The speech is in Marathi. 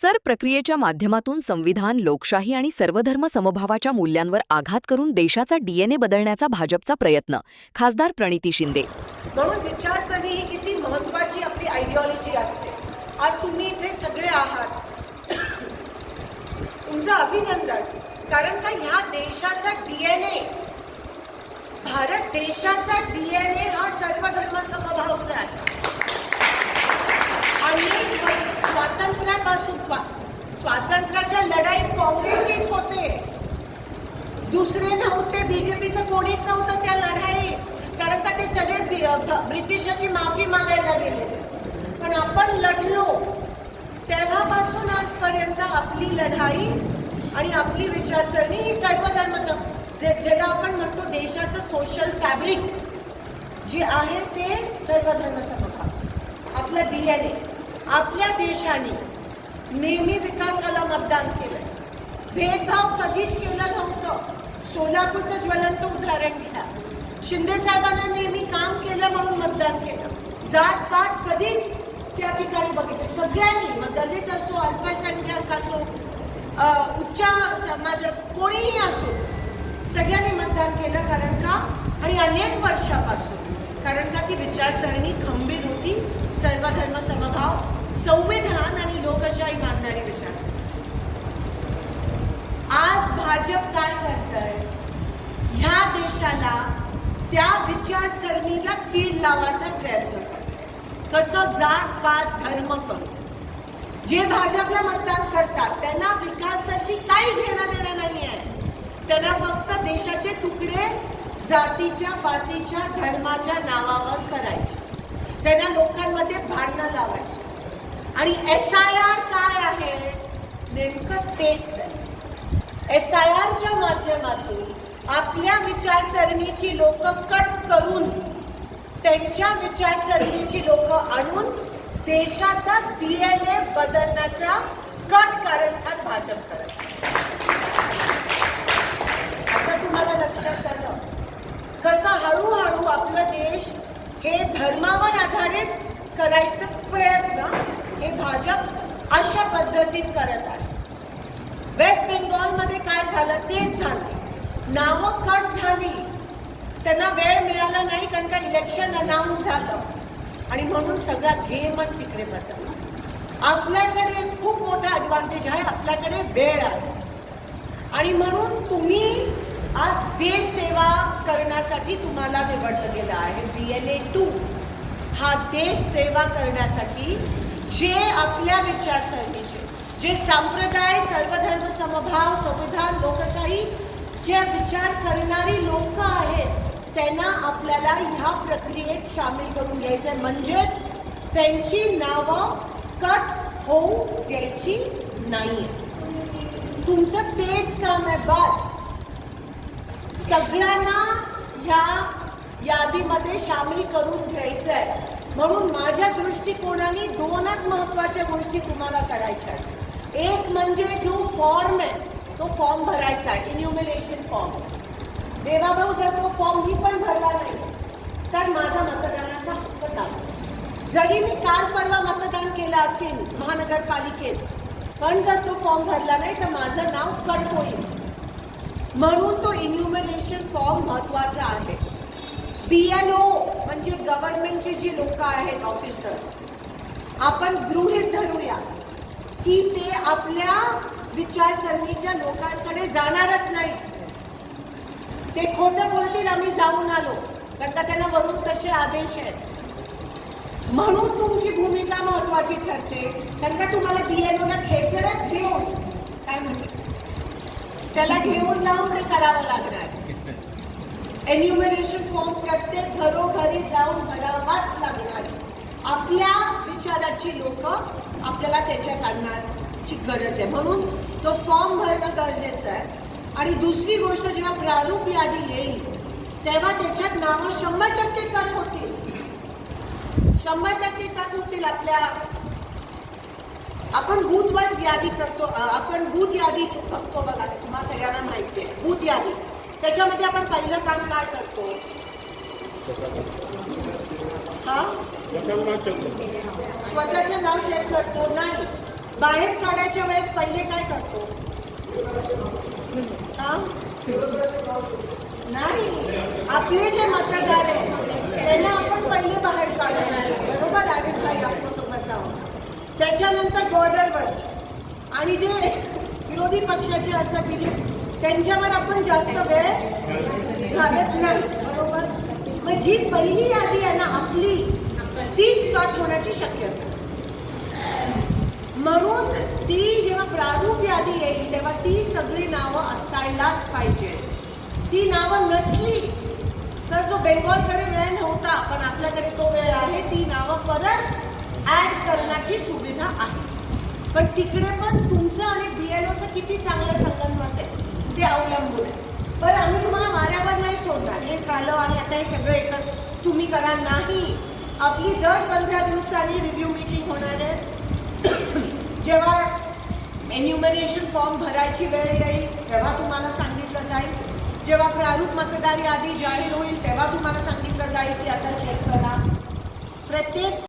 सर प्रक्रियेच्या माध्यमातून संविधान, लोकशाही आणि सर्वधर्म समभावाच्या मूल्यांवर आघात करून देशाचा डीएनए बदलण्याचा भाजपचा प्रयत्न. खासदार प्रणिती शिंदे. म्हणून विचारसरणी ही किती महत्त्वाची आपली आयडिओलॉजी असते. आज तुम्ही इथे सगळे आहात, तुमचं अभिनंदन. कारण का ह्या देशाचा डीएनए, भारत देशाचा डीएनए हा सर्वधर्म समभावचा आहे. अनेक स्वातंत्र्यापासून स्वातंत्र्याच्या लढाईत काँग्रेसच होते, दुसरे नव्हते. बीजेपीचं कोणीच नव्हतं त्या लढाईत, कारण का ते सगळे ब्रिटिशाची माफी मागायला गेले. पण आपण लढलो. तेव्हापासून आजपर्यंत आपली लढाई आणि आपली विचारसरणी ही सर्वधर्म ज्याला आपण म्हणतो देशाचं सोशल फॅब्रिक जे आहे ते सर्वधर्म समभाव. आपलं डीएनए. आपल्या देशाने नेहमी विकासाला मतदान केलं, भेदभाव कधीच केला नव्हतं. सोलापूरचं ज्वलंत उदाहरण घ्या. शिंदे साहेबांना नेहमी काम केलं म्हणून मतदान केलं. जात पात कधीच त्या ठिकाणी बघितलं. सगळ्यांनी, मग दलित असो, अल्पसंख्याक असो, उच्च समाजात कोणीही असो, सगळ्यांनी मतदान केलं. कारण का, आणि अनेक वर्षापासून, कारण का ती विचारसरणी खंबीर होती. सर्वधर्म समभाव, संविधान आणि लोकशाही मानणारी विचारसरणी. आज भाजप काय करतंय? ह्या देशाला त्या विचारसरणीला कीड लावायचा प्रयत्न करतंय. कसं? जात पात धर्म करून. जे भाजपला मतदान करतात त्यांना विकासाशी काही घेणं देणं नाही आहे. त्यांना फक्त देशाचे तुकडे जातीच्या, पातीच्या, धर्माच्या नावावर करायचे. त्यांना लोकांमध्ये भांडणं लावायची. आणि SIR काय आहे? नेमकं तेच आहे. SIRच्या माध्यमातून आपल्या विचारसरणीची लोक कट करून त्यांच्या विचारसरणीची लोक आणून देशाचा डीएनए बदलण्याचा कट कारस्थान भाजप करत. आता तुम्हाला लक्षात आलं कसं हळूहळू आपलं देश हे धर्मावर आधारित करायचं प्रयत्न हे भाजप अशा पद्धतीत करत आहे. वेस्ट बेंगॉलमध्ये काय झालं तेच झालं. नावं कट झाली, त्यांना वेळ मिळाला नाही कारण का इलेक्शन अनाऊन्स झालं आणि म्हणून सगळा गेमच तिकडे बदलला. आपल्याकडे खूप मोठा ॲडव्हान्टेज आहे, आपल्याकडे वेळ आहे. आणि म्हणून तुम्ही आज देश सेवा करण्यासाठी तुम्हाला निवडलं गेलं आहे. DNA 2 हा देश सेवा करण्यासाठी जे आपल्या विचारसरणीचे, जे संप्रदाय, सर्वधर्म समभाव, संविधान, लोकशाही जे विचार करणारी लोक आहेत त्यांना आपल्याला ह्या प्रक्रियेत सामील करून घ्यायचं आहे. म्हणजेच त्यांची नावं कट होऊ द्यायची नाही. तुमचं तेच काम आहे. बस सगळ्यांना ह्या यादीमध्ये सामील करून घ्यायचं आहे. म्हणून माझ्या दृष्टिकोनाने दोनच महत्त्वाच्या गोष्टी तुम्हाला करायच्या आहेत. एक म्हणजे जो फॉर्म आहे तो फॉर्म भरायचा आहे, इन्युमरेशन फॉर्म. देवाभाऊ जर तो फॉर्म ही पण भरला नाही तर माझा मतदानाचा हक्क नाही. जरी मी काल परवा मतदान केलं असेल महानगरपालिकेत, पण जर तो फॉर्म भरला नाही तर माझं नाव कट होईल. म्हणून तो इन्युमरेशन फॉर्म महत्त्वाचा आहे. BLO म्हणजे गव्हर्नमेंटचे जी लोक आहेत, ऑफिसर, आपण गृहीत धरूया की ते आपल्या विचारसरणीच्या लोकांकडे जाणारच नाही. ते खोटं बोलतील आम्ही जाऊन आलो, कारण का त्यांना वरून तसे आदेश आहेत. म्हणून तुमची भूमिका महत्त्वाची ठरते. कारण का तुम्हाला BLOला खेचरच घेऊन, काय म्हणते, त्याला घेऊन जाऊन ते करावं लागणार. एन्युमरेशन फॉर्म प्रत्येक घरोघरी जाऊन भरावाच लागणार. आपल्या विचाराची लोक आपल्याला त्याच्यात आणण्याची गरज आहे. म्हणून तो फॉर्म भरणं गरजेचं आहे. आणि दुसरी गोष्ट, जेव्हा प्रारूप यादी येईल तेव्हा त्याच्यात नावं 100% कट होतील. 100% कट होतील. आपण बूथ वाईज यादी करतो, आपण बूथ यादी बघतो बघा, तुम्हाला सगळ्यांना माहिती आहे. बूथ यादी, त्याच्यामध्ये आपण पहिलं काम काय करतो? स्वतःचं नाव चेक करतो. नाही, बाहेर काढायच्या वेळेस पहिले काय करतो? हा? नाही, आपले जे मतदार आहेत त्यांना आपण पहिले बाहेर काढायचे, बरोबर? आरिफ भाई आपको तो बताओ. त्याच्यानंतर बॉर्डरवर आणि जे विरोधी पक्षाचे असतात बीजेपी त्यांच्यावर आपण जास्त वेळ घालत नाही, बरोबर? मग जी पहिली यादी आहे ना आपली, तीच कट होण्याची शक्यता. म्हणून ती जेव्हा प्रारूप यादी येईल तेव्हा ती सगळी नावं असायलाच पाहिजे. ती नावं नसली तर जो बेंगॉलकडे वेळ नव्हता पण आपल्याकडे तो वेळ आहे, ती नावं परत ऍड करण्याची सुविधा आहे. पण तिकडे पण तुमचं आणि BLOचं किती चांगलं संगनमत आहे ते अवलंबून आहे. बरं, आम्ही तुम्हाला वाऱ्यावर नाही सोडणार, हे झालं आणि आता हे सगळं एकत्र तुम्ही करा नाही. आपली दर 15 दिवसांनी रिव्ह्यू मीटिंग होणार आहे. जेव्हा एन्युमरेशन फॉर्म भरायची वेळ येईल तेव्हा तुम्हाला सांगितलं जाईल. जेव्हा प्रारूप मतदार यादी जाहीर होईल तेव्हा तुम्हाला सांगितलं जाईल की आता चेक करा. प्रत्येक